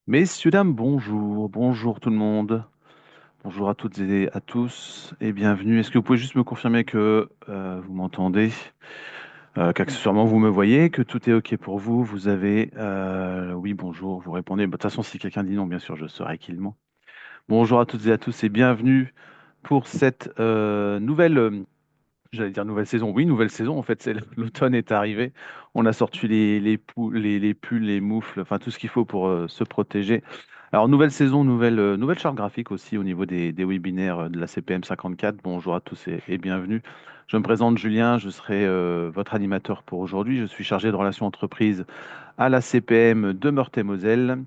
Messieurs, dames, bonjour, bonjour tout le monde, bonjour à toutes et à tous et bienvenue. Est-ce que vous pouvez juste me confirmer que vous m'entendez, qu'accessoirement vous me voyez, que tout est OK pour vous? Vous avez oui, bonjour, vous répondez. Bah, de toute façon, si quelqu'un dit non, bien sûr, je saurai qui le ment. Bonjour à toutes et à tous et bienvenue pour cette j'allais dire nouvelle saison. Oui, nouvelle saison. En fait, c'est l'automne est arrivé. On a sorti les pulls, les moufles, enfin tout ce qu'il faut pour se protéger. Alors, nouvelle saison, nouvelle charte graphique aussi au niveau des webinaires de la CPM 54. Bonjour à tous et bienvenue. Je me présente Julien, je serai votre animateur pour aujourd'hui. Je suis chargé de relations entreprises à la CPM de Meurthe-et-Moselle.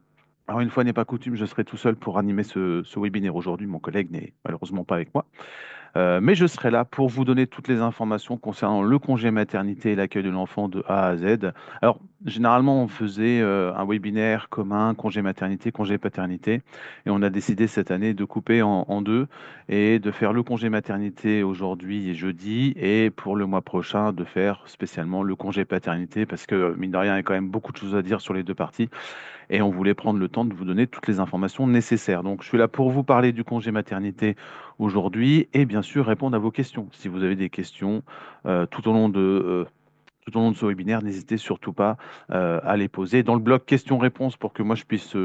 Alors, une fois n'est pas coutume, je serai tout seul pour animer ce webinaire aujourd'hui. Mon collègue n'est malheureusement pas avec moi. Mais je serai là pour vous donner toutes les informations concernant le congé maternité et l'accueil de l'enfant de A à Z. Alors, généralement, on faisait un webinaire commun, congé maternité, congé paternité, et on a décidé cette année de couper en deux et de faire le congé maternité aujourd'hui et jeudi, et pour le mois prochain, de faire spécialement le congé paternité, parce que, mine de rien, il y a quand même beaucoup de choses à dire sur les deux parties et on voulait prendre le temps de vous donner toutes les informations nécessaires. Donc, je suis là pour vous parler du congé maternité aujourd'hui et bien sûr répondre à vos questions. Si vous avez des questions tout au long tout au long de ce webinaire, n'hésitez surtout pas à les poser dans le bloc questions-réponses pour que moi je puisse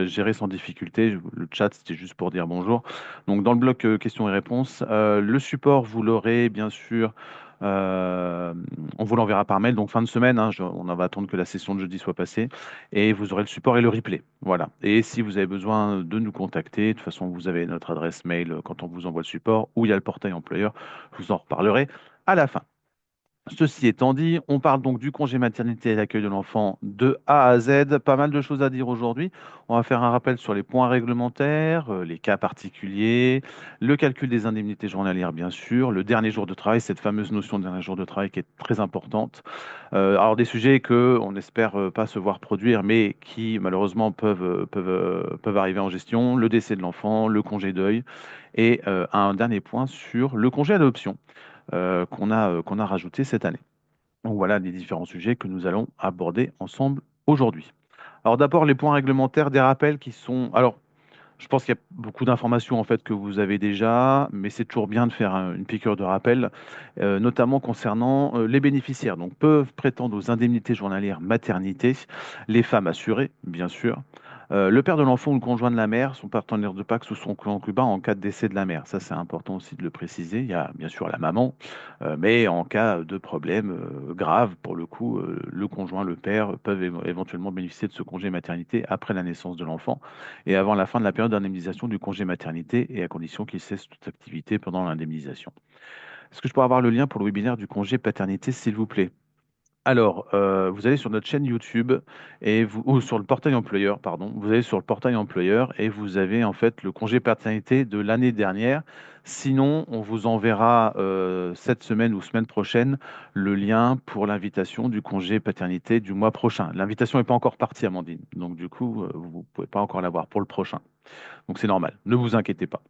gérer sans difficulté. Le chat, c'était juste pour dire bonjour. Donc, dans le bloc questions et réponses, le support, vous l'aurez bien sûr. euh, on vous l'enverra par mail, donc fin de semaine, hein, on va attendre que la session de jeudi soit passée et vous aurez le support et le replay. Voilà. Et si vous avez besoin de nous contacter, de toute façon, vous avez notre adresse mail quand on vous envoie le support ou il y a le portail employeur. Je vous en reparlerai à la fin. Ceci étant dit, on parle donc du congé maternité et l'accueil de l'enfant de A à Z. Pas mal de choses à dire aujourd'hui. On va faire un rappel sur les points réglementaires, les cas particuliers, le calcul des indemnités journalières, bien sûr, le dernier jour de travail, cette fameuse notion de dernier jour de travail qui est très importante. Alors des sujets que on n'espère pas se voir produire, mais qui malheureusement peuvent arriver en gestion, le décès de l'enfant, le congé deuil, et un dernier point sur le congé adoption qu'on a rajouté cette année. Donc voilà les différents sujets que nous allons aborder ensemble aujourd'hui. Alors d'abord les points réglementaires, des rappels qui sont... Alors je pense qu'il y a beaucoup d'informations en fait que vous avez déjà, mais c'est toujours bien de faire une piqûre de rappel, notamment concernant les bénéficiaires. Donc peuvent prétendre aux indemnités journalières maternité les femmes assurées, bien sûr, le père de l'enfant ou le conjoint de la mère, son partenaire de PACS ou son concubin en cas de décès de la mère. Ça, c'est important aussi de le préciser. Il y a bien sûr la maman, mais en cas de problème grave, pour le coup, le conjoint, le père peuvent éventuellement bénéficier de ce congé maternité après la naissance de l'enfant et avant la fin de la période d'indemnisation du congé maternité et à condition qu'il cesse toute activité pendant l'indemnisation. Est-ce que je pourrais avoir le lien pour le webinaire du congé paternité, s'il vous plaît? Alors, vous allez sur notre chaîne YouTube ou sur le portail employeur, pardon. Vous allez sur le portail employeur et vous avez en fait le congé paternité de l'année dernière. Sinon, on vous enverra cette semaine ou semaine prochaine le lien pour l'invitation du congé paternité du mois prochain. L'invitation n'est pas encore partie, Amandine. Donc, du coup, vous ne pouvez pas encore l'avoir pour le prochain. Donc, c'est normal. Ne vous inquiétez pas.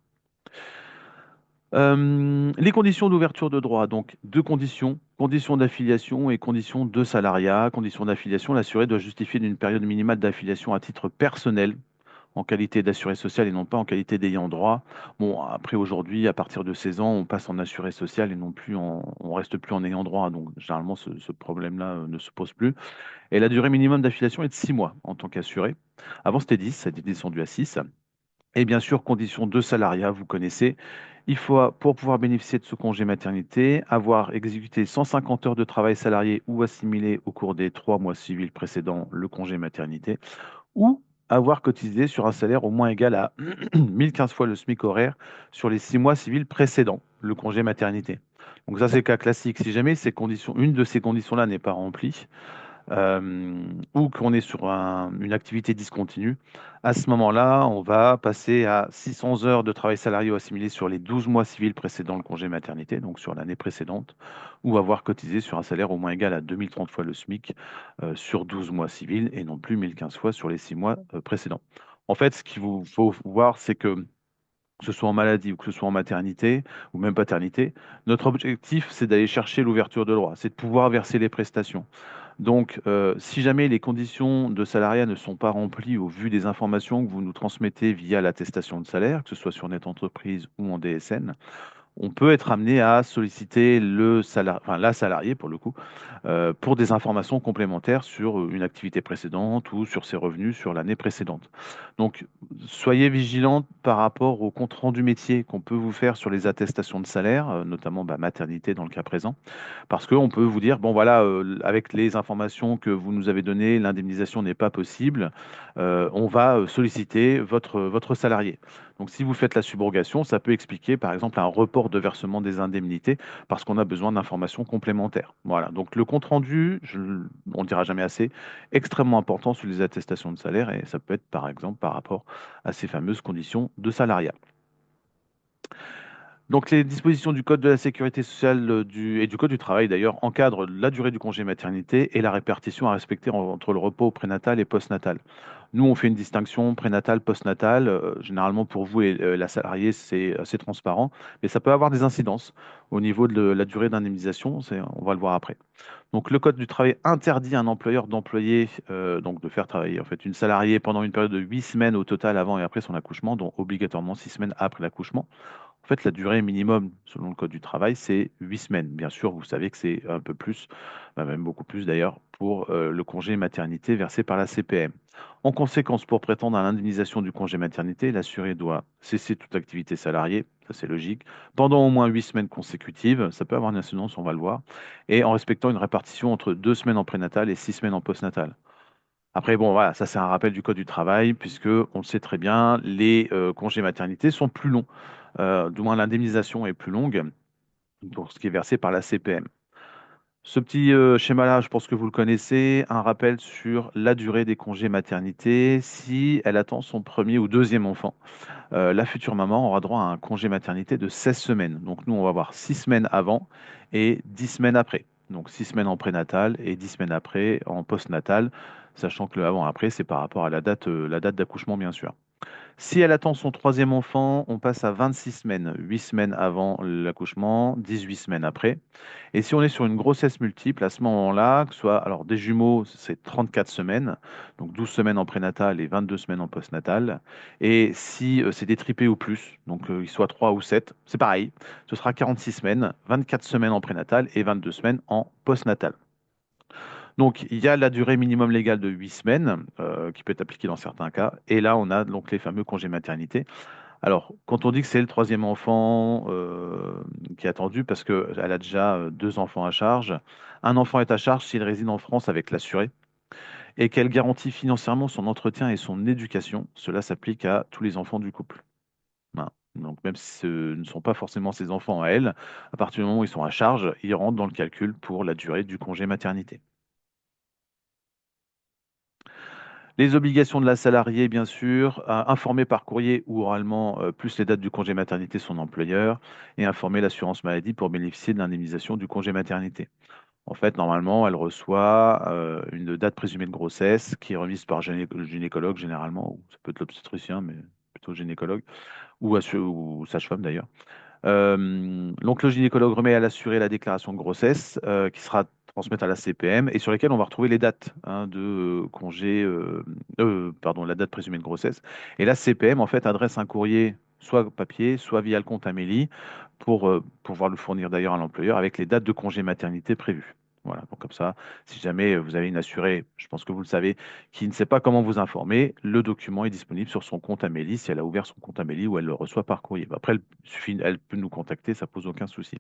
Les conditions d'ouverture de droit, donc deux conditions, conditions d'affiliation et conditions de salariat. Conditions d'affiliation, l'assuré doit justifier d'une période minimale d'affiliation à titre personnel en qualité d'assuré social et non pas en qualité d'ayant droit. Bon, après aujourd'hui, à partir de 16 ans, on passe en assuré social et non plus on reste plus en ayant droit. Donc généralement, ce problème-là ne se pose plus. Et la durée minimum d'affiliation est de 6 mois en tant qu'assuré. Avant, c'était 10, ça a été descendu à 6. Et bien sûr, conditions de salariat, vous connaissez. Il faut, pour pouvoir bénéficier de ce congé maternité, avoir exécuté 150 heures de travail salarié ou assimilé au cours des 3 mois civils précédant le congé maternité, ou avoir cotisé sur un salaire au moins égal à 1015 fois le SMIC horaire sur les 6 mois civils précédant le congé maternité. Donc ça, c'est le cas classique. Si jamais une de ces conditions-là n'est pas remplie, ou qu'on est sur une activité discontinue, à ce moment-là, on va passer à 600 heures de travail salarié ou assimilé sur les 12 mois civils précédant le congé maternité, donc sur l'année précédente, ou avoir cotisé sur un salaire au moins égal à 2030 fois le SMIC sur 12 mois civils et non plus 1015 fois sur les 6 mois précédents. En fait, ce qu'il vous faut voir, c'est que ce soit en maladie ou que ce soit en maternité ou même paternité, notre objectif, c'est d'aller chercher l'ouverture de droit, c'est de pouvoir verser les prestations. Donc, si jamais les conditions de salariat ne sont pas remplies au vu des informations que vous nous transmettez via l'attestation de salaire, que ce soit sur Net Entreprise ou en DSN, on peut être amené à solliciter enfin, la salariée pour le coup, pour des informations complémentaires sur une activité précédente ou sur ses revenus sur l'année précédente. Donc, soyez vigilants par rapport au compte rendu métier qu'on peut vous faire sur les attestations de salaire, notamment maternité dans le cas présent, parce qu'on peut vous dire, bon voilà, avec les informations que vous nous avez données, l'indemnisation n'est pas possible, on va solliciter votre salarié. Donc si vous faites la subrogation, ça peut expliquer par exemple un report de versement des indemnités parce qu'on a besoin d'informations complémentaires. Voilà, donc le compte rendu, on ne dira jamais assez, extrêmement important sur les attestations de salaire et ça peut être par exemple par rapport à ces fameuses conditions de salariat. Donc, les dispositions du Code de la sécurité sociale et du Code du travail, d'ailleurs, encadrent la durée du congé maternité et la répartition à respecter entre le repos prénatal et postnatal. Nous, on fait une distinction prénatal, postnatal. Généralement, pour vous et la salariée, c'est assez transparent, mais ça peut avoir des incidences au niveau de la durée d'indemnisation. On va le voir après. Donc, le Code du travail interdit à un employeur d'employer, donc de faire travailler en fait une salariée pendant une période de 8 semaines au total avant et après son accouchement, dont obligatoirement 6 semaines après l'accouchement. En fait, la durée minimum, selon le Code du travail, c'est 8 semaines. Bien sûr, vous savez que c'est un peu plus, même beaucoup plus d'ailleurs, pour le congé maternité versé par la CPM. En conséquence, pour prétendre à l'indemnisation du congé maternité, l'assuré doit cesser toute activité salariée, ça c'est logique, pendant au moins 8 semaines consécutives, ça peut avoir une incidence, on va le voir, et en respectant une répartition entre 2 semaines en prénatal et 6 semaines en postnatal. Après, bon, voilà, ça c'est un rappel du Code du travail, puisque on le sait très bien, les congés maternité sont plus longs. Du moins, l'indemnisation est plus longue pour ce qui est versé par la CPM. Ce petit schéma-là, je pense que vous le connaissez, un rappel sur la durée des congés maternité. Si elle attend son premier ou deuxième enfant, la future maman aura droit à un congé maternité de 16 semaines. Donc nous, on va avoir 6 semaines avant et 10 semaines après. Donc 6 semaines en prénatal et 10 semaines après en postnatal, sachant que le avant-après, c'est par rapport à la date d'accouchement, bien sûr. Si elle attend son troisième enfant, on passe à 26 semaines, 8 semaines avant l'accouchement, 18 semaines après. Et si on est sur une grossesse multiple, à ce moment-là, que ce soit alors des jumeaux, c'est 34 semaines, donc 12 semaines en prénatal et 22 semaines en postnatal. Et si c'est des triplés ou plus, donc ils soient 3 ou 7, c'est pareil, ce sera 46 semaines, 24 semaines en prénatal et 22 semaines en postnatal. Donc, il y a la durée minimum légale de 8 semaines qui peut être appliquée dans certains cas. Et là, on a donc les fameux congés maternité. Alors, quand on dit que c'est le troisième enfant qui est attendu, parce qu'elle a déjà deux enfants à charge, un enfant est à charge s'il réside en France avec l'assuré et qu'elle garantit financièrement son entretien et son éducation. Cela s'applique à tous les enfants du couple. Voilà. Donc, même si ce ne sont pas forcément ses enfants à elle, à partir du moment où ils sont à charge, ils rentrent dans le calcul pour la durée du congé maternité. Les obligations de la salariée, bien sûr, informer par courrier ou oralement, plus les dates du congé maternité son employeur et informer l'assurance maladie pour bénéficier de l'indemnisation du congé maternité. En fait, normalement, elle reçoit une date présumée de grossesse qui est remise par le gynécologue généralement, ou ça peut être l'obstétricien, mais plutôt gynécologue, ou sage-femme d'ailleurs. Donc le gynécologue remet à l'assuré la déclaration de grossesse qui sera transmise à la CPM et sur lesquelles on va retrouver les dates de congé, pardon, la date présumée de grossesse. Et la CPM en fait adresse un courrier soit papier, soit via le compte Amélie pour pouvoir le fournir d'ailleurs à l'employeur avec les dates de congé maternité prévues. Voilà, donc comme ça, si jamais vous avez une assurée, je pense que vous le savez, qui ne sait pas comment vous informer, le document est disponible sur son compte Amélie, si elle a ouvert son compte Amélie ou elle le reçoit par courrier. Après, elle peut nous contacter, ça pose aucun souci.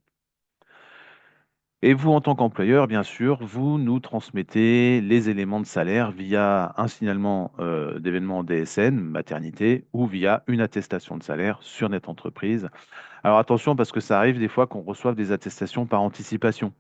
Et vous, en tant qu'employeur, bien sûr, vous nous transmettez les éléments de salaire via un signalement d'événement DSN, maternité, ou via une attestation de salaire sur Net Entreprise. Alors attention, parce que ça arrive des fois qu'on reçoive des attestations par anticipation.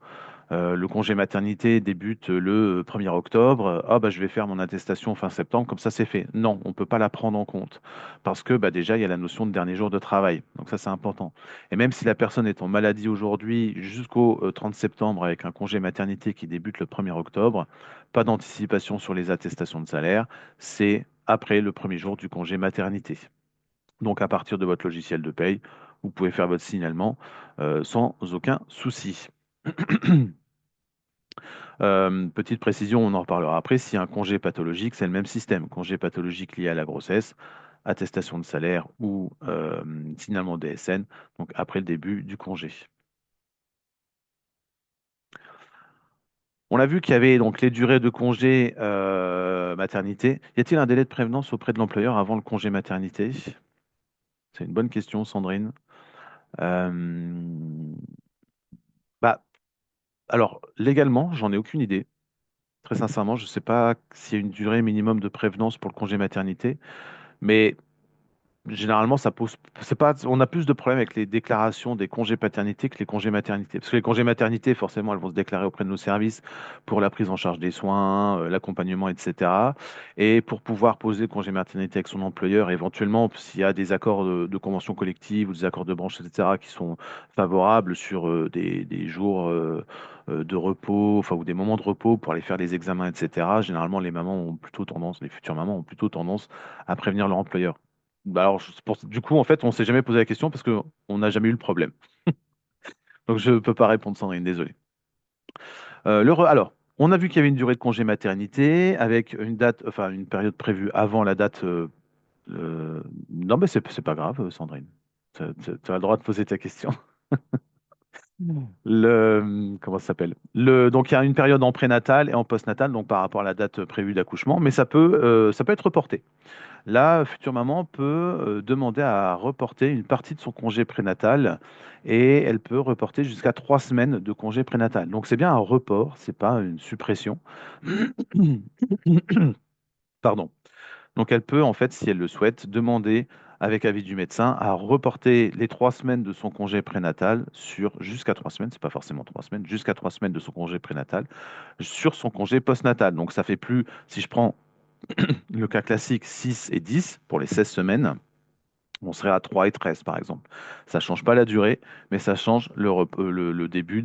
Le congé maternité débute le 1er octobre. Ah bah je vais faire mon attestation fin septembre, comme ça c'est fait. Non, on ne peut pas la prendre en compte parce que bah, déjà il y a la notion de dernier jour de travail. Donc ça c'est important. Et même si la personne est en maladie aujourd'hui jusqu'au 30 septembre avec un congé maternité qui débute le 1er octobre, pas d'anticipation sur les attestations de salaire. C'est après le premier jour du congé maternité. Donc à partir de votre logiciel de paye, vous pouvez faire votre signalement sans aucun souci. Petite précision, on en reparlera après. Si un congé pathologique, c'est le même système. Congé pathologique lié à la grossesse, attestation de salaire ou signalement DSN, donc après le début du congé. On a vu qu'il y avait donc les durées de congé maternité. Y a-t-il un délai de prévenance auprès de l'employeur avant le congé maternité? C'est une bonne question, Sandrine. Euh, bah, alors, légalement, j'en ai aucune idée. Très sincèrement, je ne sais pas s'il y a une durée minimum de prévenance pour le congé maternité, mais généralement, ça pose. C'est pas. On a plus de problèmes avec les déclarations des congés paternité que les congés maternité. Parce que les congés maternité, forcément, elles vont se déclarer auprès de nos services pour la prise en charge des soins, l'accompagnement, etc. Et pour pouvoir poser le congé maternité avec son employeur, éventuellement, s'il y a des accords de convention collective ou des accords de branche, etc., qui sont favorables sur des jours de repos, enfin, ou des moments de repos pour aller faire des examens, etc. Généralement, les mamans ont plutôt tendance, les futures mamans ont plutôt tendance à prévenir leur employeur. Bah alors, du coup, en fait, on s'est jamais posé la question parce qu'on n'a jamais eu le problème. Donc, je ne peux pas répondre, Sandrine, désolé. Alors, on a vu qu'il y avait une durée de congé maternité avec une date, enfin, une période prévue avant la date. Non, mais c'est pas grave, Sandrine. Tu as le droit de poser ta question. Comment ça s'appelle? Donc, il y a une période en prénatal et en postnatal, donc par rapport à la date prévue d'accouchement, mais ça peut être reporté. La future maman peut demander à reporter une partie de son congé prénatal et elle peut reporter jusqu'à 3 semaines de congé prénatal. Donc c'est bien un report, c'est pas une suppression. Pardon. Donc elle peut en fait, si elle le souhaite, demander avec avis du médecin à reporter les 3 semaines de son congé prénatal sur jusqu'à 3 semaines, c'est pas forcément 3 semaines, jusqu'à 3 semaines de son congé prénatal sur son congé postnatal. Donc ça fait plus, si je prends le cas classique 6 et 10 pour les 16 semaines, on serait à 3 et 13 par exemple. Ça ne change pas la durée, mais ça change le début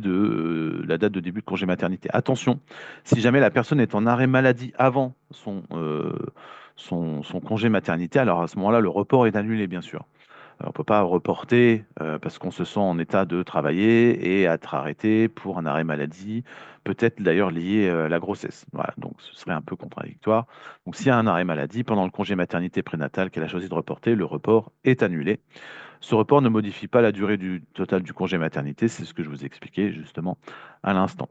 la date de début de congé maternité. Attention, si jamais la personne est en arrêt maladie avant son congé maternité, alors à ce moment-là, le report est annulé, bien sûr. On ne peut pas reporter parce qu'on se sent en état de travailler et être arrêté pour un arrêt maladie, peut-être d'ailleurs lié à la grossesse. Voilà, donc ce serait un peu contradictoire. Donc s'il y a un arrêt maladie pendant le congé maternité prénatal qu'elle a choisi de reporter, le report est annulé. Ce report ne modifie pas la durée du total du congé maternité, c'est ce que je vous expliquais justement à l'instant.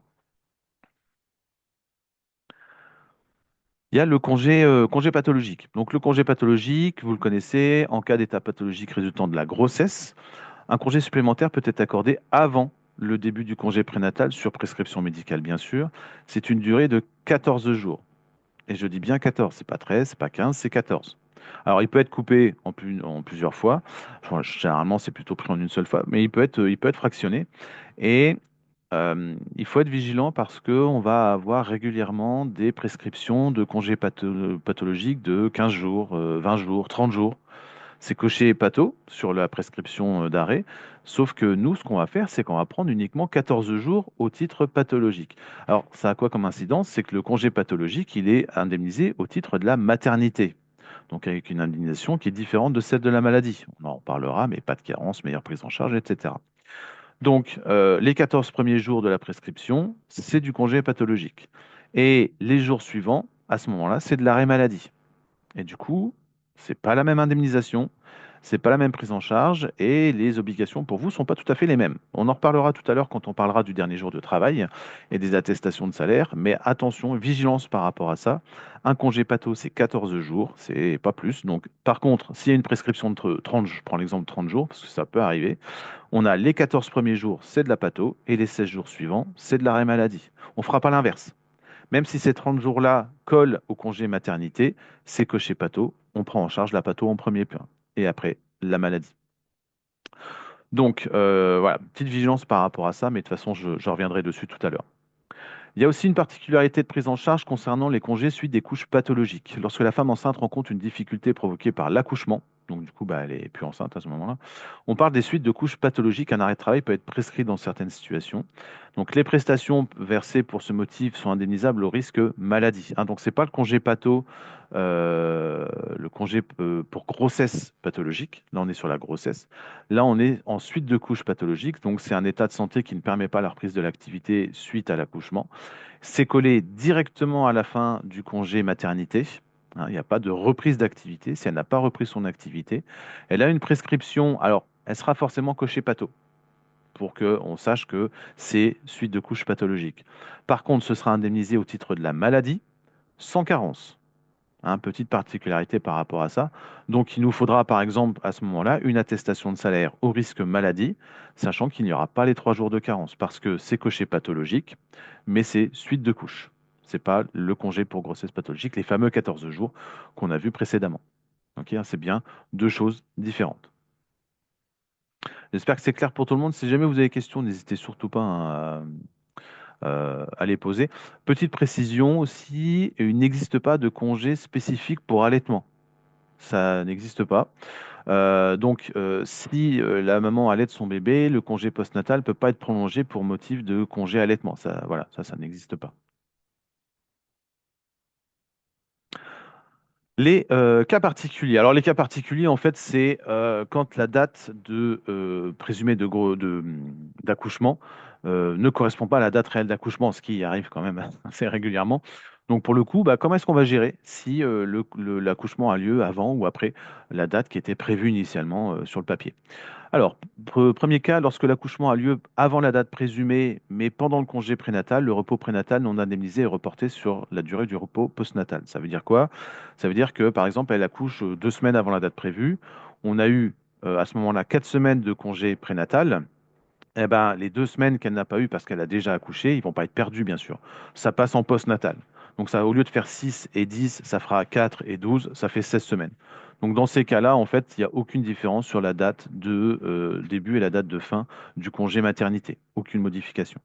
Il y a le congé pathologique. Donc le congé pathologique, vous le connaissez, en cas d'état pathologique résultant de la grossesse. Un congé supplémentaire peut être accordé avant le début du congé prénatal, sur prescription médicale bien sûr. C'est une durée de 14 jours. Et je dis bien 14, c'est pas 13, c'est pas 15, c'est 14. Alors il peut être coupé en plusieurs fois. Enfin, généralement, c'est plutôt pris en une seule fois, mais il peut être fractionné. Et il faut être vigilant parce qu'on va avoir régulièrement des prescriptions de congés pathologiques de 15 jours, 20 jours, 30 jours. C'est coché patho sur la prescription d'arrêt. Sauf que nous, ce qu'on va faire, c'est qu'on va prendre uniquement 14 jours au titre pathologique. Alors, ça a quoi comme incidence? C'est que le congé pathologique, il est indemnisé au titre de la maternité. Donc, avec une indemnisation qui est différente de celle de la maladie. On en reparlera, mais pas de carence, meilleure prise en charge, etc. Donc, les 14 premiers jours de la prescription, c'est du congé pathologique. Et les jours suivants, à ce moment-là, c'est de l'arrêt maladie. Et du coup, c'est pas la même indemnisation, c'est pas la même prise en charge et les obligations pour vous sont pas tout à fait les mêmes. On en reparlera tout à l'heure quand on parlera du dernier jour de travail et des attestations de salaire, mais attention, vigilance par rapport à ça. Un congé pato, c'est 14 jours, c'est pas plus. Donc, par contre, s'il y a une prescription de 30, je prends l'exemple de 30 jours parce que ça peut arriver, on a les 14 premiers jours, c'est de la pato et les 16 jours suivants, c'est de l'arrêt maladie. On fera pas l'inverse. Même si ces 30 jours-là collent au congé maternité, c'est coché pato. On prend en charge la pato en premier point. Et après, la maladie. Donc, voilà, petite vigilance par rapport à ça, mais de toute façon, je reviendrai dessus tout à l'heure. Il y a aussi une particularité de prise en charge concernant les congés suite des couches pathologiques. Lorsque la femme enceinte rencontre une difficulté provoquée par l'accouchement, Donc, du coup, bah, elle est plus enceinte à ce moment-là. On parle des suites de couches pathologiques. Un arrêt de travail peut être prescrit dans certaines situations. Donc, les prestations versées pour ce motif sont indemnisables au risque maladie. Hein, donc, c'est pas le congé patho, euh, le congé pour grossesse pathologique. Là, on est sur la grossesse. Là, on est en suite de couches pathologiques. Donc, c'est un état de santé qui ne permet pas la reprise de l'activité suite à l'accouchement. C'est collé directement à la fin du congé maternité. Hein, il n'y a pas de reprise d'activité. Si elle n'a pas repris son activité, elle a une prescription. Alors, elle sera forcément cochée patho pour qu'on sache que c'est suite de couche pathologique. Par contre, ce sera indemnisé au titre de la maladie sans carence. Hein, petite particularité par rapport à ça. Donc, il nous faudra, par exemple, à ce moment-là, une attestation de salaire au risque maladie, sachant qu'il n'y aura pas les 3 jours de carence, parce que c'est coché pathologique, mais c'est suite de couche. C'est pas le congé pour grossesse pathologique, les fameux 14 jours qu'on a vus précédemment. Ok, hein, c'est bien deux choses différentes. J'espère que c'est clair pour tout le monde. Si jamais vous avez des questions, n'hésitez surtout pas, hein, à les poser. Petite précision aussi, il n'existe pas de congé spécifique pour allaitement. Ça n'existe pas. Si la maman allaite son bébé, le congé postnatal ne peut pas être prolongé pour motif de congé allaitement. Ça, voilà, ça n'existe pas. Les cas particuliers. Alors, les cas particuliers, en fait, c'est quand la date de présumée d'accouchement ne correspond pas à la date réelle d'accouchement, ce qui arrive quand même assez régulièrement. Donc, pour le coup, bah, comment est-ce qu'on va gérer si l'accouchement a lieu avant ou après la date qui était prévue initialement sur le papier? Alors, premier cas, lorsque l'accouchement a lieu avant la date présumée, mais pendant le congé prénatal, le repos prénatal non indemnisé est reporté sur la durée du repos postnatal. Ça veut dire quoi? Ça veut dire que, par exemple, elle accouche 2 semaines avant la date prévue. On a eu à ce moment-là 4 semaines de congé prénatal. Eh ben, les 2 semaines qu'elle n'a pas eues parce qu'elle a déjà accouché, ils vont pas être perdus, bien sûr. Ça passe en postnatal. Donc, ça, au lieu de faire 6 et 10, ça fera 4 et 12, ça fait 16 semaines. Donc, dans ces cas-là, en fait, il n'y a aucune différence sur la date de début et la date de fin du congé maternité. Aucune modification.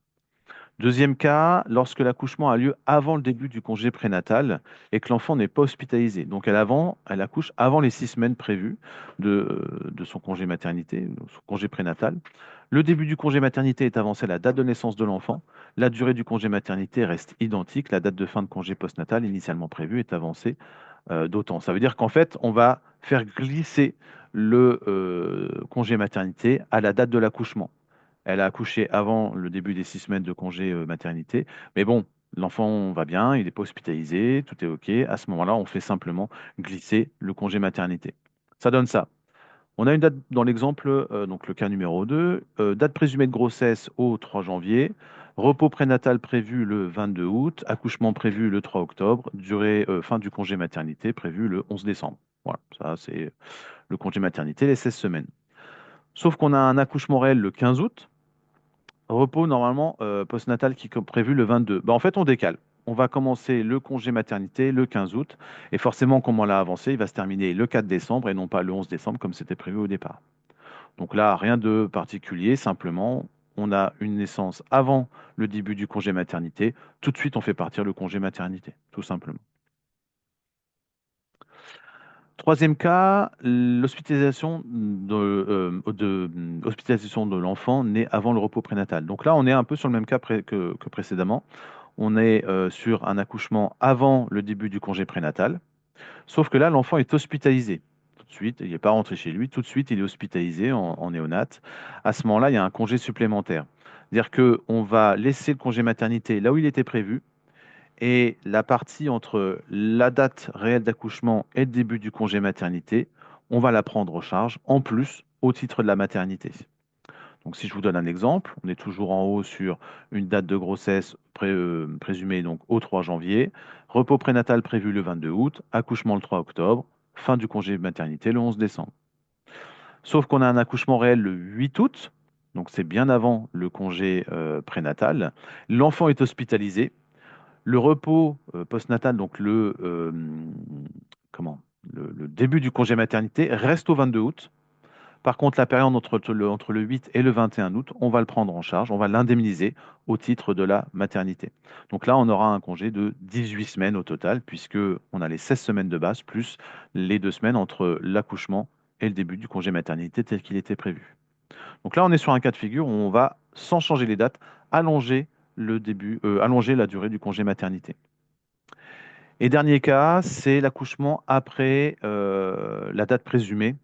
Deuxième cas, lorsque l'accouchement a lieu avant le début du congé prénatal et que l'enfant n'est pas hospitalisé. Donc elle accouche avant les 6 semaines prévues de son congé maternité, de son congé prénatal. Le début du congé maternité est avancé à la date de naissance de l'enfant. La durée du congé maternité reste identique. La date de fin de congé postnatal initialement prévue est avancée d'autant. Ça veut dire qu'en fait, on va faire glisser le congé maternité à la date de l'accouchement. Elle a accouché avant le début des 6 semaines de congé maternité. Mais bon, l'enfant va bien, il n'est pas hospitalisé, tout est OK. À ce moment-là, on fait simplement glisser le congé maternité. Ça donne ça. On a une date dans l'exemple, donc le cas numéro 2, date présumée de grossesse au 3 janvier, repos prénatal prévu le 22 août, accouchement prévu le 3 octobre, durée fin du congé maternité prévu le 11 décembre. Voilà, ça c'est le congé maternité, les 16 semaines. Sauf qu'on a un accouchement réel le 15 août, repos normalement postnatal qui est prévu le 22. Bah, en fait, on décale. On va commencer le congé maternité le 15 août. Et forcément, comme on l'a avancé, il va se terminer le 4 décembre et non pas le 11 décembre comme c'était prévu au départ. Donc là, rien de particulier. Simplement, on a une naissance avant le début du congé maternité. Tout de suite, on fait partir le congé maternité, tout simplement. Troisième cas, hospitalisation de l'enfant né avant le repos prénatal. Donc là, on est un peu sur le même cas que précédemment. On est sur un accouchement avant le début du congé prénatal, sauf que là, l'enfant est hospitalisé. Tout de suite, il n'est pas rentré chez lui, tout de suite, il est hospitalisé en néonate. À ce moment-là, il y a un congé supplémentaire. C'est-à-dire qu'on va laisser le congé maternité là où il était prévu, et la partie entre la date réelle d'accouchement et le début du congé maternité, on va la prendre en charge en plus au titre de la maternité. Donc, si je vous donne un exemple, on est toujours en haut sur une date de grossesse présumée donc au 3 janvier, repos prénatal prévu le 22 août, accouchement le 3 octobre, fin du congé maternité le 11 décembre. Sauf qu'on a un accouchement réel le 8 août, donc c'est bien avant le congé prénatal. L'enfant est hospitalisé. Le repos postnatal, donc comment, le début du congé maternité, reste au 22 août. Par contre, la période entre le 8 et le 21 août, on va le prendre en charge, on va l'indemniser au titre de la maternité. Donc là, on aura un congé de 18 semaines au total, puisque on a les 16 semaines de base, plus les 2 semaines entre l'accouchement et le début du congé maternité tel qu'il était prévu. Donc là, on est sur un cas de figure où on va, sans changer les dates, allonger allonger la durée du congé maternité. Et dernier cas, c'est l'accouchement après la date présumée,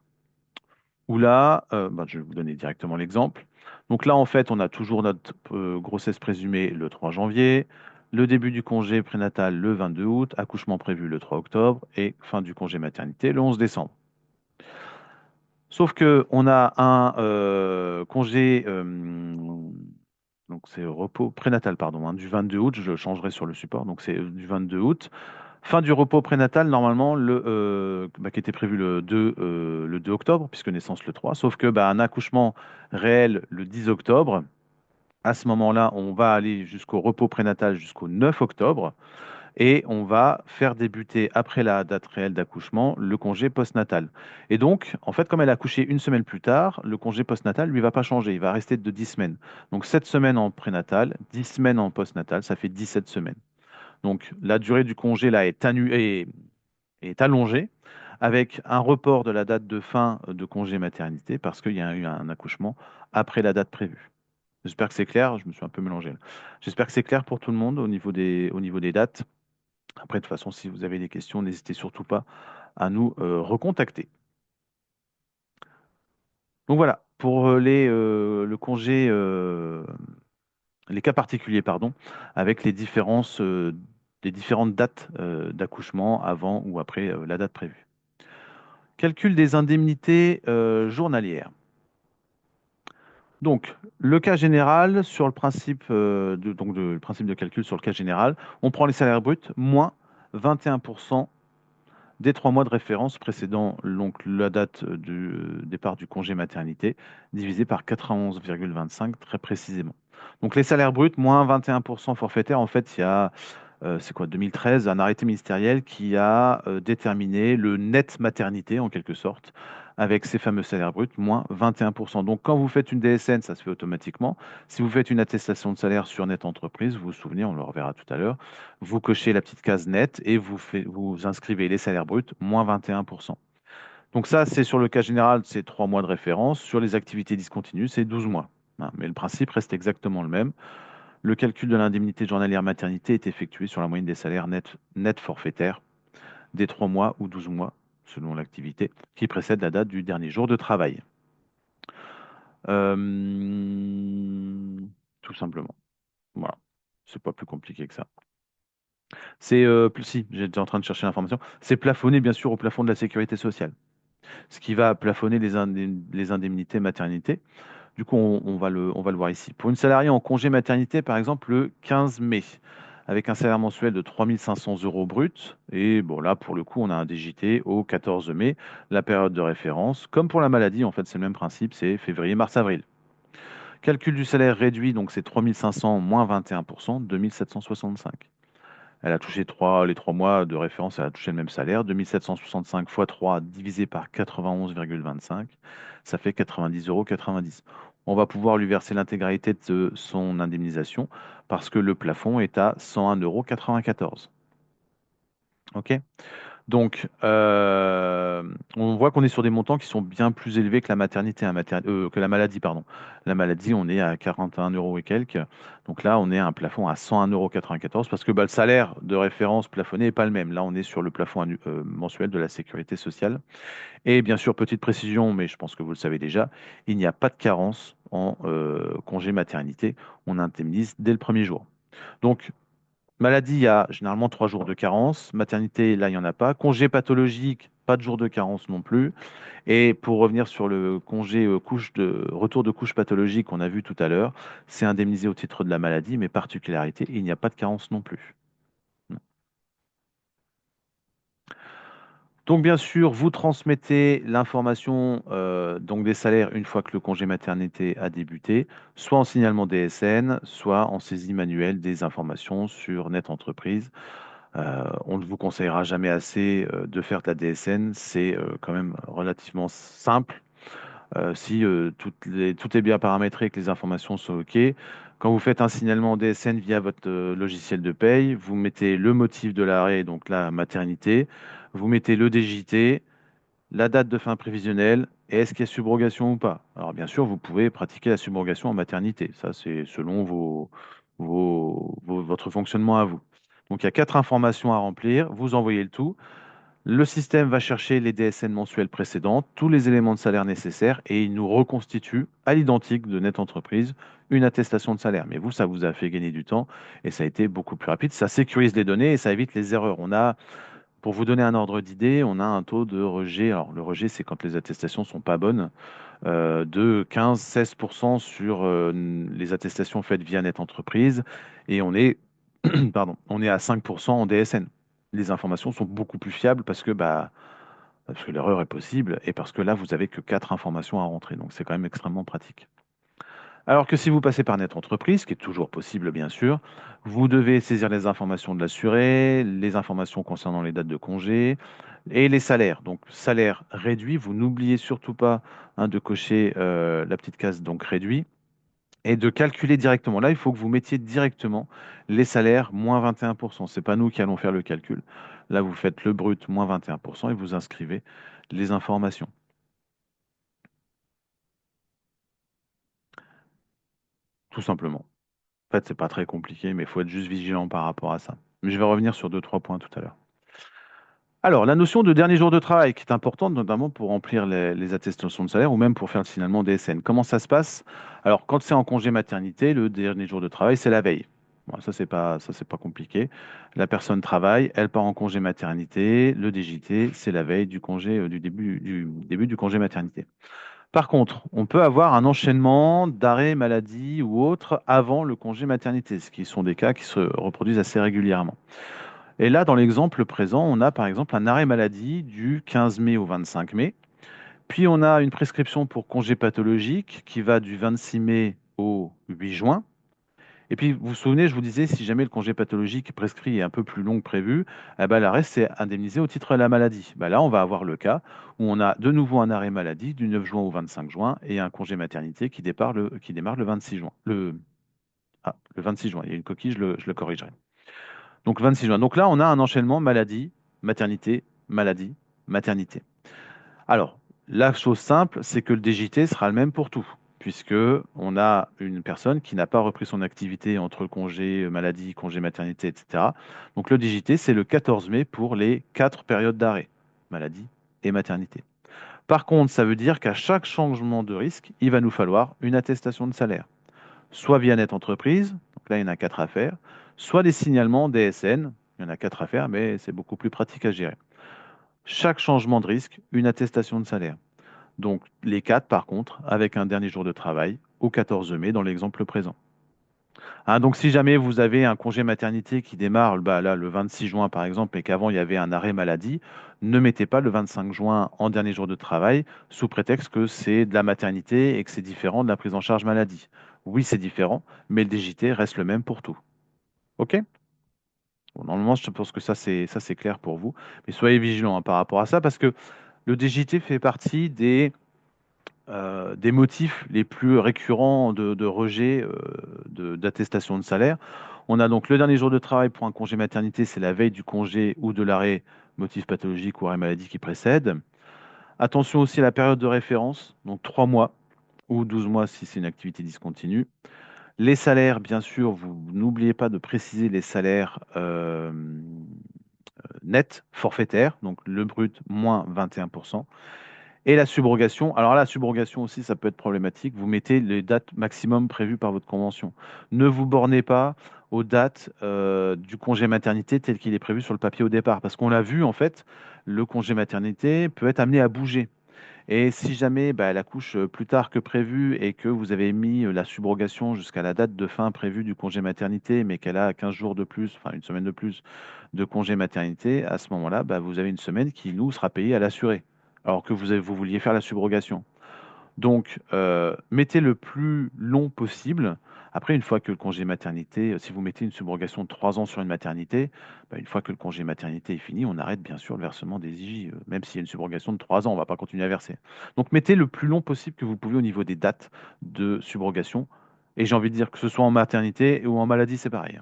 où là, je vais vous donner directement l'exemple. Donc là, en fait, on a toujours notre grossesse présumée le 3 janvier, le début du congé prénatal le 22 août, accouchement prévu le 3 octobre et fin du congé maternité le 11 décembre. Sauf que on a un congé, donc c'est repos prénatal, pardon, du 22 août, je changerai sur le support, donc c'est du 22 août. Fin du repos prénatal, normalement, qui était prévu le 2 octobre, puisque naissance le 3, sauf que un accouchement réel le 10 octobre. À ce moment-là, on va aller jusqu'au repos prénatal jusqu'au 9 octobre et on va faire débuter, après la date réelle d'accouchement, le congé postnatal. Et donc, en fait, comme elle a accouché une semaine plus tard, le congé postnatal, lui, va pas changer, il va rester de 10 semaines. Donc, 7 semaines en prénatal, 10 semaines en postnatal, ça fait 17 semaines. Donc, la durée du congé, là, est allongée, avec un report de la date de fin de congé maternité, parce qu'il y a eu un accouchement après la date prévue. J'espère que c'est clair, je me suis un peu mélangé là. J'espère que c'est clair pour tout le monde au niveau des dates. Après, de toute façon, si vous avez des questions, n'hésitez surtout pas à nous recontacter. Donc voilà, pour le congé, les cas particuliers, pardon, avec les différentes dates d'accouchement avant ou après la date prévue. Calcul des indemnités journalières. Donc, le cas général, sur le principe, le principe de calcul sur le cas général, on prend les salaires bruts moins 21% des 3 mois de référence précédant donc, la date du départ du congé maternité, divisé par 91,25 très précisément. Donc les salaires bruts, moins 21% forfaitaire, en fait, il y a, c'est quoi, 2013, un arrêté ministériel qui a déterminé le net maternité, en quelque sorte, avec ces fameux salaires bruts, moins 21%. Donc quand vous faites une DSN, ça se fait automatiquement. Si vous faites une attestation de salaire sur net entreprise, vous vous souvenez, on le reverra tout à l'heure, vous cochez la petite case net et vous inscrivez les salaires bruts, moins 21%. Donc ça, c'est sur le cas général, c'est 3 mois de référence. Sur les activités discontinues, c'est 12 mois. Hein, mais le principe reste exactement le même. Le calcul de l'indemnité journalière maternité est effectué sur la moyenne des salaires net forfaitaires des 3 mois ou 12 mois, selon l'activité, qui précède la date du dernier jour de travail. Tout simplement. Voilà. C'est pas plus compliqué que ça. Si, j'étais en train de chercher l'information. C'est plafonné, bien sûr, au plafond de la sécurité sociale, ce qui va plafonner les indemnités maternité. Du coup, on va le voir ici. Pour une salariée en congé maternité, par exemple, le 15 mai, avec un salaire mensuel de 3 500 euros brut, et bon, là, pour le coup, on a un DJT au 14 mai, la période de référence. Comme pour la maladie, en fait, c'est le même principe, c'est février, mars, avril. Calcul du salaire réduit, donc c'est 3 500 moins 21%, 2 765. Elle a touché les 3 mois de référence, elle a touché le même salaire. 2765 fois 3 divisé par 91,25, ça fait 90,90 €. On va pouvoir lui verser l'intégralité de son indemnisation parce que le plafond est à 101,94 €. OK? Donc, on voit qu'on est sur des montants qui sont bien plus élevés que la maternité, que la maladie, pardon. La maladie, on est à 41 euros et quelques. Donc là, on est à un plafond à 101,94 € parce que le salaire de référence plafonné n'est pas le même. Là, on est sur le plafond mensuel de la sécurité sociale. Et bien sûr, petite précision, mais je pense que vous le savez déjà, il n'y a pas de carence en congé maternité. On indemnise dès le premier jour. Donc, maladie, il y a généralement 3 jours de carence. Maternité, là, il n'y en a pas. Congé pathologique, pas de jour de carence non plus. Et pour revenir sur le congé retour de couche pathologique qu'on a vu tout à l'heure, c'est indemnisé au titre de la maladie, mais particularité, il n'y a pas de carence non plus. Donc bien sûr, vous transmettez l'information donc des salaires une fois que le congé maternité a débuté, soit en signalement DSN, soit en saisie manuelle des informations sur Net Entreprise. On ne vous conseillera jamais assez de faire de la DSN, c'est quand même relativement simple. Si tout est bien paramétré et que les informations sont OK, quand vous faites un signalement DSN via votre logiciel de paye, vous mettez le motif de l'arrêt, donc la maternité, vous mettez le DJT, la date de fin prévisionnelle et est-ce qu'il y a subrogation ou pas. Alors bien sûr, vous pouvez pratiquer la subrogation en maternité. Ça, c'est selon votre fonctionnement à vous. Donc il y a quatre informations à remplir. Vous envoyez le tout. Le système va chercher les DSN mensuels précédentes, tous les éléments de salaire nécessaires et il nous reconstitue à l'identique de Net Entreprise une attestation de salaire. Mais vous, ça vous a fait gagner du temps et ça a été beaucoup plus rapide. Ça sécurise les données et ça évite les erreurs. Pour vous donner un ordre d'idée, on a un taux de rejet. Alors, le rejet, c'est quand les attestations sont pas bonnes, de 15-16% sur les attestations faites via Net Entreprise. Et pardon, on est à 5% en DSN. Les informations sont beaucoup plus fiables parce que l'erreur est possible et parce que là, vous avez que quatre informations à rentrer. Donc, c'est quand même extrêmement pratique. Alors que si vous passez par Net Entreprise, ce qui est toujours possible bien sûr, vous devez saisir les informations de l'assuré, les informations concernant les dates de congé et les salaires. Donc salaire réduit, vous n'oubliez surtout pas de cocher la petite case donc réduit et de calculer directement. Là, il faut que vous mettiez directement les salaires moins 21%. Ce n'est pas nous qui allons faire le calcul. Là, vous faites le brut moins 21% et vous inscrivez les informations, tout simplement. En fait, c'est pas très compliqué, mais il faut être juste vigilant par rapport à ça. Mais je vais revenir sur deux, trois points tout à l'heure. Alors, la notion de dernier jour de travail, qui est importante, notamment pour remplir les attestations de salaire ou même pour faire le signalement DSN. Comment ça se passe? Alors, quand c'est en congé maternité, le dernier jour de travail, c'est la veille. Bon, ça, c'est pas compliqué. La personne travaille, elle part en congé maternité. Le DJT, c'est la veille du congé, du début du congé maternité. Par contre, on peut avoir un enchaînement d'arrêt maladie ou autre avant le congé maternité, ce qui sont des cas qui se reproduisent assez régulièrement. Et là, dans l'exemple présent, on a par exemple un arrêt maladie du 15 mai au 25 mai, puis on a une prescription pour congé pathologique qui va du 26 mai au 8 juin. Et puis, vous vous souvenez, je vous disais, si jamais le congé pathologique prescrit est un peu plus long que prévu, eh ben, l'arrêt, c'est indemnisé au titre de la maladie. Ben là, on va avoir le cas où on a de nouveau un arrêt maladie du 9 juin au 25 juin et un congé maternité qui démarre le 26 juin. Le 26 juin, il y a une coquille, je le corrigerai. Donc, 26 juin. Donc là, on a un enchaînement maladie, maternité. Alors, la chose simple, c'est que le DJT sera le même pour tout, puisque on a une personne qui n'a pas repris son activité entre congé maladie, congé maternité, etc. Donc le DJT, c'est le 14 mai pour les quatre périodes d'arrêt, maladie et maternité. Par contre, ça veut dire qu'à chaque changement de risque, il va nous falloir une attestation de salaire, soit via Net Entreprise, donc là il y en a quatre à faire, soit des signalements DSN, il y en a quatre à faire, mais c'est beaucoup plus pratique à gérer. Chaque changement de risque, une attestation de salaire. Donc les 4, par contre, avec un dernier jour de travail au 14 mai dans l'exemple présent. Donc si jamais vous avez un congé maternité qui démarre là, le 26 juin par exemple et qu'avant il y avait un arrêt maladie, ne mettez pas le 25 juin en dernier jour de travail sous prétexte que c'est de la maternité et que c'est différent de la prise en charge maladie. Oui, c'est différent, mais le DJT reste le même pour tout. OK? Bon, normalement, je pense que ça c'est clair pour vous, mais soyez vigilants par rapport à ça parce que le DJT fait partie des motifs les plus récurrents de rejet d'attestation de salaire. On a donc le dernier jour de travail pour un congé maternité, c'est la veille du congé ou de l'arrêt motif pathologique ou arrêt maladie qui précède. Attention aussi à la période de référence, donc 3 mois ou 12 mois si c'est une activité discontinue. Les salaires, bien sûr, vous n'oubliez pas de préciser les salaires nets forfaitaires, donc le brut moins 21%. Et la subrogation, alors là, la subrogation aussi, ça peut être problématique. Vous mettez les dates maximum prévues par votre convention. Ne vous bornez pas aux dates du congé maternité tel qu'il est prévu sur le papier au départ. Parce qu'on l'a vu, en fait, le congé maternité peut être amené à bouger. Et si jamais elle accouche plus tard que prévu et que vous avez mis la subrogation jusqu'à la date de fin prévue du congé maternité, mais qu'elle a 15 jours de plus, enfin une semaine de plus de congé maternité, à ce moment-là, vous avez une semaine qui, nous, sera payée à l'assuré, alors que vous vouliez faire la subrogation. Donc, mettez le plus long possible. Après, une fois que le congé maternité, si vous mettez une subrogation de 3 ans sur une maternité, une fois que le congé maternité est fini, on arrête bien sûr le versement des IJ, même s'il y a une subrogation de 3 ans, on ne va pas continuer à verser. Donc, mettez le plus long possible que vous pouvez au niveau des dates de subrogation. Et j'ai envie de dire que ce soit en maternité ou en maladie, c'est pareil.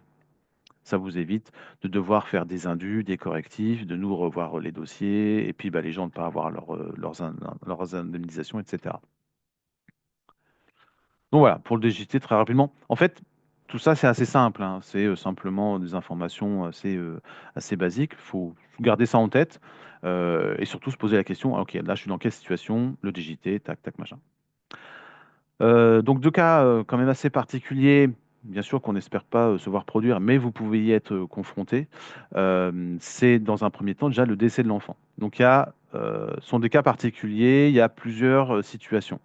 Ça vous évite de devoir faire des indus, des correctifs, de nous revoir les dossiers, et puis bah, les gens ne pas avoir leurs indemnisations, etc. Donc voilà, pour le DGT, très rapidement. En fait, tout ça, c'est assez simple, hein. C'est simplement des informations assez basiques. Il faut garder ça en tête et surtout se poser la question, ah, ok, là, je suis dans quelle situation? Le DGT, tac, tac, machin. Donc deux cas quand même assez particuliers, bien sûr qu'on n'espère pas se voir produire, mais vous pouvez y être confronté. C'est dans un premier temps déjà le décès de l'enfant. Donc ce sont des cas particuliers, il y a plusieurs situations.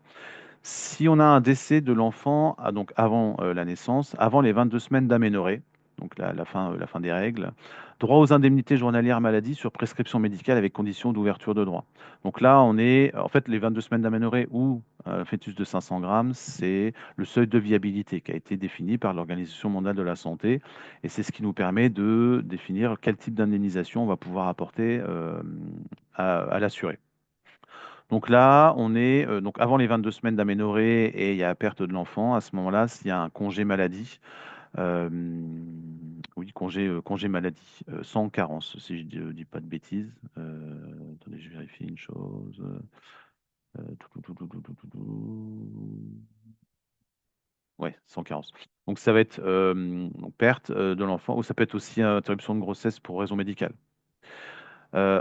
Si on a un décès de l'enfant donc avant la naissance, avant les 22 semaines d'aménorrhée, donc la fin des règles, droit aux indemnités journalières maladie sur prescription médicale avec condition d'ouverture de droit. Donc là, on est, en fait, les 22 semaines d'aménorrhée ou un fœtus de 500 grammes, c'est le seuil de viabilité qui a été défini par l'Organisation mondiale de la santé, et c'est ce qui nous permet de définir quel type d'indemnisation on va pouvoir apporter à l'assuré. Donc là, on est donc avant les 22 semaines d'aménorrhée et il y a perte de l'enfant. À ce moment-là, s'il y a un congé maladie, euh, oui, congé maladie, sans carence, si je ne dis pas de bêtises. Attendez, je vérifie une chose. Ouais, sans carence. Donc ça va être donc perte de l'enfant, ou ça peut être aussi interruption de grossesse pour raison médicale.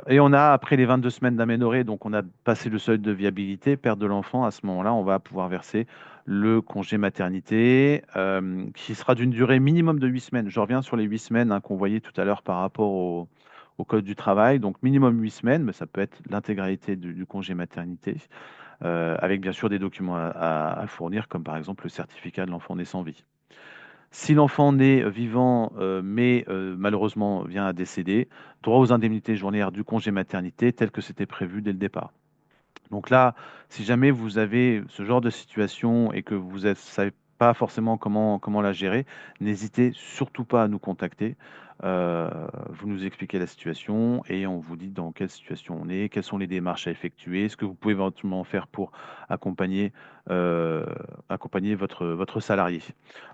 Et on a, après les 22 semaines d'aménorrhée, donc on a passé le seuil de viabilité, perte de l'enfant, à ce moment-là, on va pouvoir verser le congé maternité, qui sera d'une durée minimum de 8 semaines. Je reviens sur les 8 semaines hein, qu'on voyait tout à l'heure par rapport au Code du travail. Donc minimum 8 semaines, mais ça peut être l'intégralité du congé maternité, avec bien sûr des documents à fournir, comme par exemple le certificat de l'enfant né sans vie. Si l'enfant naît vivant, mais malheureusement vient à décéder, droit aux indemnités journalières du congé maternité tel que c'était prévu dès le départ. Donc là, si jamais vous avez ce genre de situation et que vous ne savez pas forcément comment la gérer, n'hésitez surtout pas à nous contacter. Vous nous expliquez la situation et on vous dit dans quelle situation on est, quelles sont les démarches à effectuer, ce que vous pouvez éventuellement faire pour accompagner, euh, accompagner votre salarié.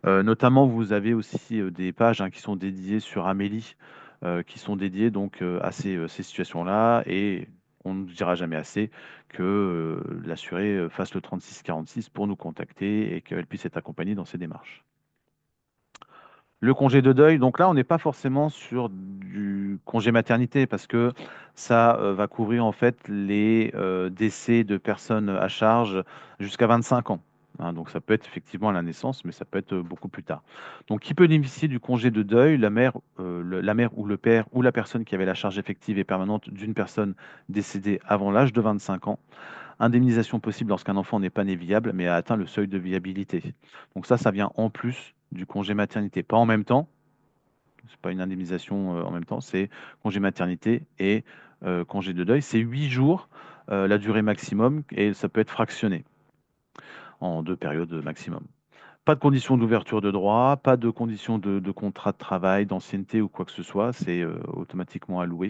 Notamment, vous avez aussi des pages hein, qui sont dédiées sur Amélie, qui sont dédiées donc à ces situations-là et on ne dira jamais assez que l'assuré fasse le 36-46 pour nous contacter et qu'elle puisse être accompagnée dans ses démarches. Le congé de deuil, donc là, on n'est pas forcément sur du congé maternité parce que ça va couvrir en fait les décès de personnes à charge jusqu'à 25 ans. Hein, donc ça peut être effectivement à la naissance, mais ça peut être beaucoup plus tard. Donc qui peut bénéficier du congé de deuil? La mère ou le père ou la personne qui avait la charge effective et permanente d'une personne décédée avant l'âge de 25 ans. Indemnisation possible lorsqu'un enfant n'est pas né viable, mais a atteint le seuil de viabilité. Donc ça vient en plus du congé maternité. Pas en même temps, c'est pas une indemnisation en même temps, c'est congé maternité et congé de deuil. C'est 8 jours la durée maximum et ça peut être fractionné en 2 périodes maximum. Pas de conditions d'ouverture de droit, pas de conditions de contrat de travail, d'ancienneté ou quoi que ce soit, c'est automatiquement alloué.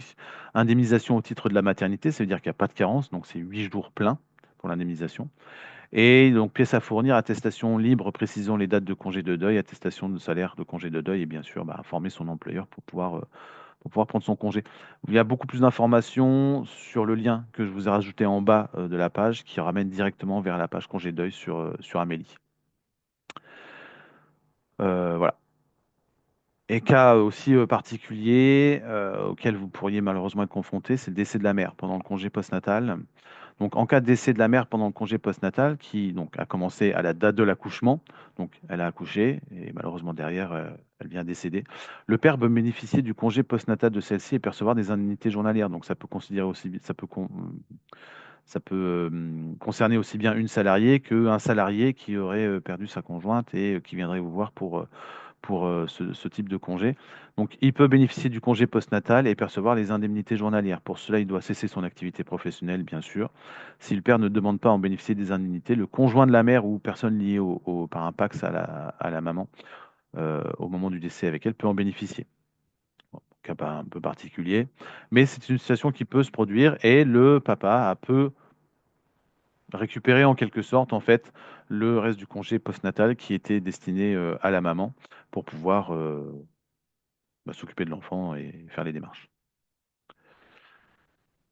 Indemnisation au titre de la maternité, ça veut dire qu'il n'y a pas de carence, donc c'est 8 jours pleins pour l'indemnisation. Et donc, pièces à fournir, attestation libre précisant les dates de congé de deuil, attestation de salaire de congé de deuil et bien sûr, bah, informer son employeur pour pouvoir prendre son congé. Il y a beaucoup plus d'informations sur le lien que je vous ai rajouté en bas de la page qui ramène directement vers la page congé de deuil sur Amélie. Voilà. Et cas aussi particulier auquel vous pourriez malheureusement être confronté, c'est le décès de la mère pendant le congé postnatal. Donc, en cas de décès de la mère pendant le congé postnatal, qui donc a commencé à la date de l'accouchement, donc elle a accouché et malheureusement derrière elle vient décéder, le père peut bénéficier du congé postnatal de celle-ci et percevoir des indemnités journalières. Donc, ça peut considérer aussi, ça peut concerner aussi bien une salariée qu'un salarié qui aurait perdu sa conjointe et qui viendrait vous voir pour ce type de congé. Donc, il peut bénéficier du congé postnatal et percevoir les indemnités journalières. Pour cela, il doit cesser son activité professionnelle, bien sûr. Si le père ne demande pas à en bénéficier des indemnités, le conjoint de la mère ou personne liée par un PACS à la maman au moment du décès avec elle peut en bénéficier. Bon, cas pas un peu particulier, mais c'est une situation qui peut se produire et le papa peut récupérer en quelque sorte en fait le reste du congé postnatal qui était destiné à la maman pour pouvoir s'occuper de l'enfant et faire les démarches.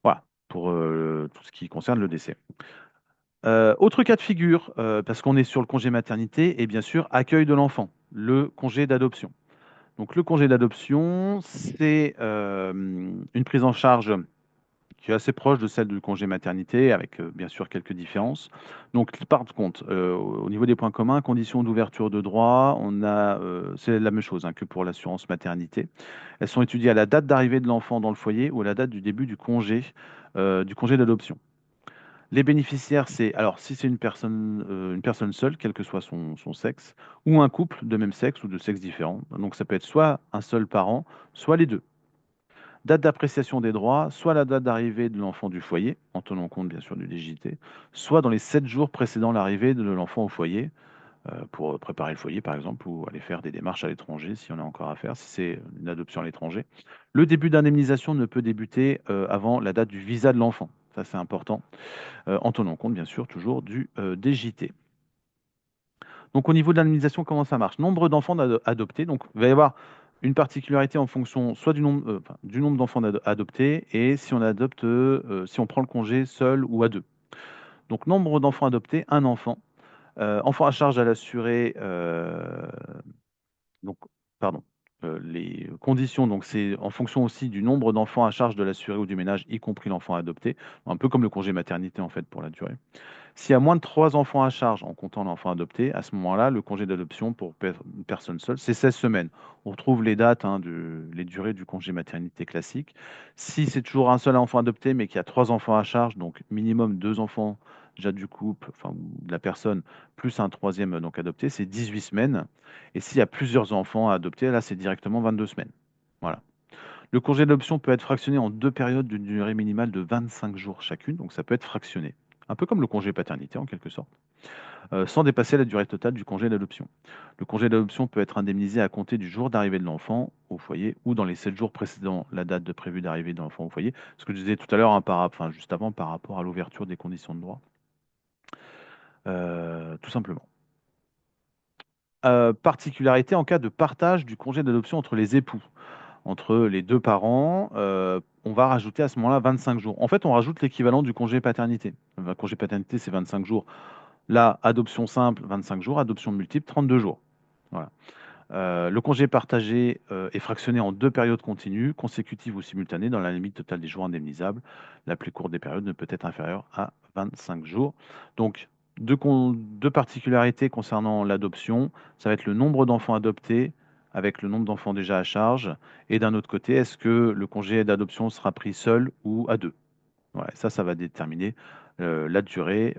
Voilà, pour tout ce qui concerne le décès. Autre cas de figure, parce qu'on est sur le congé maternité, et bien sûr, accueil de l'enfant, le congé d'adoption. Donc le congé d'adoption, c'est une prise en charge qui est assez proche de celle du congé maternité, avec bien sûr quelques différences. Donc par contre, au niveau des points communs, conditions d'ouverture de droit, c'est la même chose hein, que pour l'assurance maternité. Elles sont étudiées à la date d'arrivée de l'enfant dans le foyer ou à la date du début du congé d'adoption. Les bénéficiaires, c'est alors si c'est une personne seule, quel que soit son sexe, ou un couple de même sexe ou de sexe différent. Donc ça peut être soit un seul parent, soit les deux. Date d'appréciation des droits, soit la date d'arrivée de l'enfant du foyer, en tenant compte bien sûr du DJT, soit dans les 7 jours précédant l'arrivée de l'enfant au foyer, pour préparer le foyer par exemple, ou aller faire des démarches à l'étranger si on a encore à faire, si c'est une adoption à l'étranger. Le début d'indemnisation ne peut débuter avant la date du visa de l'enfant. Ça c'est important, en tenant compte bien sûr toujours du DJT. Donc au niveau de l'indemnisation, comment ça marche? Nombre d'enfants adoptés. Donc il va y avoir une particularité en fonction soit du nombre d'enfants adoptés et si on adopte, si on prend le congé seul ou à deux. Donc nombre d'enfants adoptés, un enfant. Enfant à charge à l'assuré, donc pardon. Les conditions, donc c'est en fonction aussi du nombre d'enfants à charge de l'assuré ou du ménage, y compris l'enfant adopté, un peu comme le congé maternité en fait pour la durée. S'il y a moins de 3 enfants à charge en comptant l'enfant adopté, à ce moment-là, le congé d'adoption pour une personne seule, c'est 16 semaines. On retrouve les dates, hein, les durées du congé maternité classique. Si c'est toujours un seul enfant adopté, mais qu'il y a 3 enfants à charge, donc minimum 2 enfants déjà du couple, enfin ou de la personne, plus un troisième donc adopté, c'est 18 semaines. Et s'il y a plusieurs enfants à adopter, là, c'est directement 22 semaines. Voilà. Le congé d'adoption peut être fractionné en deux périodes d'une durée minimale de 25 jours chacune, donc ça peut être fractionné, un peu comme le congé paternité en quelque sorte, sans dépasser la durée totale du congé d'adoption. Le congé d'adoption peut être indemnisé à compter du jour d'arrivée de l'enfant au foyer ou dans les 7 jours précédant la date de prévue d'arrivée de l'enfant au foyer. Ce que je disais tout à l'heure, hein, enfin, juste avant, par rapport à l'ouverture des conditions de droit, tout simplement. Particularité en cas de partage du congé d'adoption entre les époux, entre les deux parents, on va rajouter à ce moment-là 25 jours. En fait, on rajoute l'équivalent du congé paternité. Le congé paternité, c'est 25 jours. Là, adoption simple, 25 jours, adoption multiple, 32 jours. Voilà. Le congé partagé est fractionné en deux périodes continues, consécutives ou simultanées, dans la limite totale des jours indemnisables. La plus courte des périodes ne peut être inférieure à 25 jours. Donc, deux particularités concernant l'adoption, ça va être le nombre d'enfants adoptés avec le nombre d'enfants déjà à charge. Et d'un autre côté, est-ce que le congé d'adoption sera pris seul ou à deux? Ouais, ça va déterminer la durée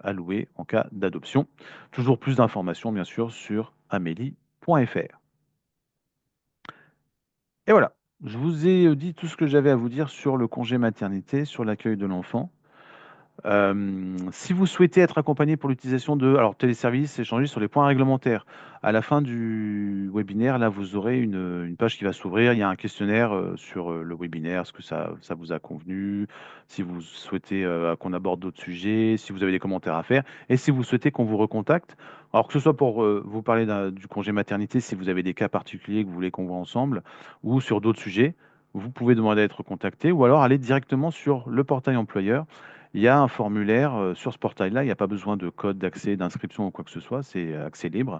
allouée en cas d'adoption. Toujours plus d'informations, bien sûr, sur amélie.fr. Et voilà, je vous ai dit tout ce que j'avais à vous dire sur le congé maternité, sur l'accueil de l'enfant. Si vous souhaitez être accompagné pour l'utilisation de alors téléservices, échanger sur les points réglementaires. À la fin du webinaire, là, vous aurez une page qui va s'ouvrir. Il y a un questionnaire sur le webinaire, est-ce que ça vous a convenu, si vous souhaitez qu'on aborde d'autres sujets, si vous avez des commentaires à faire, et si vous souhaitez qu'on vous recontacte. Alors que ce soit pour vous parler du congé maternité, si vous avez des cas particuliers que vous voulez qu'on voit ensemble, ou sur d'autres sujets, vous pouvez demander à être contacté, ou alors aller directement sur le portail employeur. Il y a un formulaire sur ce portail-là, il n'y a pas besoin de code d'accès, d'inscription ou quoi que ce soit, c'est accès libre.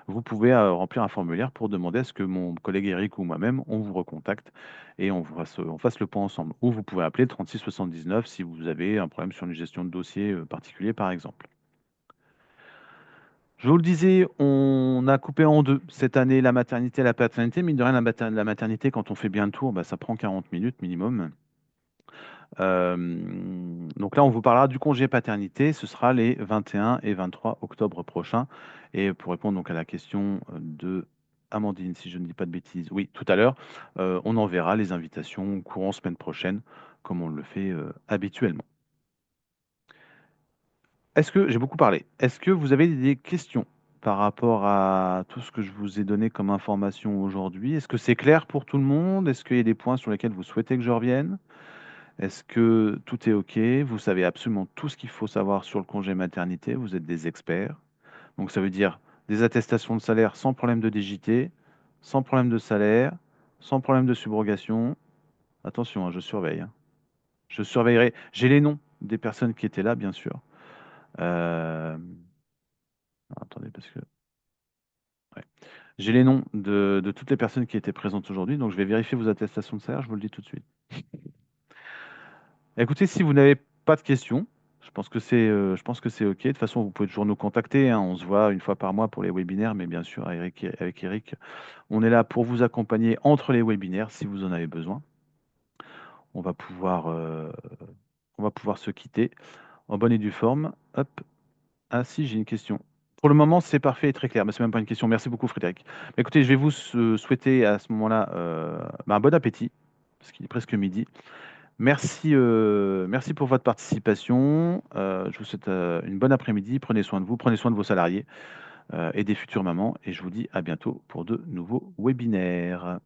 Vous pouvez remplir un formulaire pour demander à ce que mon collègue Eric ou moi-même, on vous recontacte et on fasse le point ensemble. Ou vous pouvez appeler le 36 79 si vous avez un problème sur une gestion de dossier particulier, par exemple. Je vous le disais, on a coupé en deux cette année la maternité et la paternité. Mine de rien, la maternité, quand on fait bien le tour, bah, ça prend 40 minutes minimum. Donc là, on vous parlera du congé paternité. Ce sera les 21 et 23 octobre prochains. Et pour répondre donc à la question de Amandine, si je ne dis pas de bêtises, oui, tout à l'heure, on enverra les invitations courant semaine prochaine, comme on le fait habituellement. Est-ce que, j'ai beaucoup parlé, est-ce que vous avez des questions par rapport à tout ce que je vous ai donné comme information aujourd'hui? Est-ce que c'est clair pour tout le monde? Est-ce qu'il y a des points sur lesquels vous souhaitez que je revienne? Est-ce que tout est OK? Vous savez absolument tout ce qu'il faut savoir sur le congé maternité, vous êtes des experts. Donc ça veut dire des attestations de salaire sans problème de DJT, sans problème de salaire, sans problème de subrogation. Attention, hein, je surveille, hein. Je surveillerai. J'ai les noms des personnes qui étaient là, bien sûr. Euh, Attendez, parce que ouais. J'ai les noms de toutes les personnes qui étaient présentes aujourd'hui, donc je vais vérifier vos attestations de salaire, je vous le dis tout de suite. Écoutez, si vous n'avez pas de questions, je pense que c'est OK. De toute façon, vous pouvez toujours nous contacter, hein. On se voit une fois par mois pour les webinaires, mais bien sûr, avec Eric, on est là pour vous accompagner entre les webinaires si vous en avez besoin. On va pouvoir, euh, on va pouvoir se quitter en bonne et due forme. Hop. Ah si, j'ai une question. Pour le moment, c'est parfait et très clair, mais c'est même pas une question. Merci beaucoup, Frédéric. Écoutez, je vais vous souhaiter à ce moment-là un bon appétit, parce qu'il est presque midi. Merci pour votre participation. Je vous souhaite une bonne après-midi. Prenez soin de vous, prenez soin de vos salariés et des futures mamans. Et je vous dis à bientôt pour de nouveaux webinaires.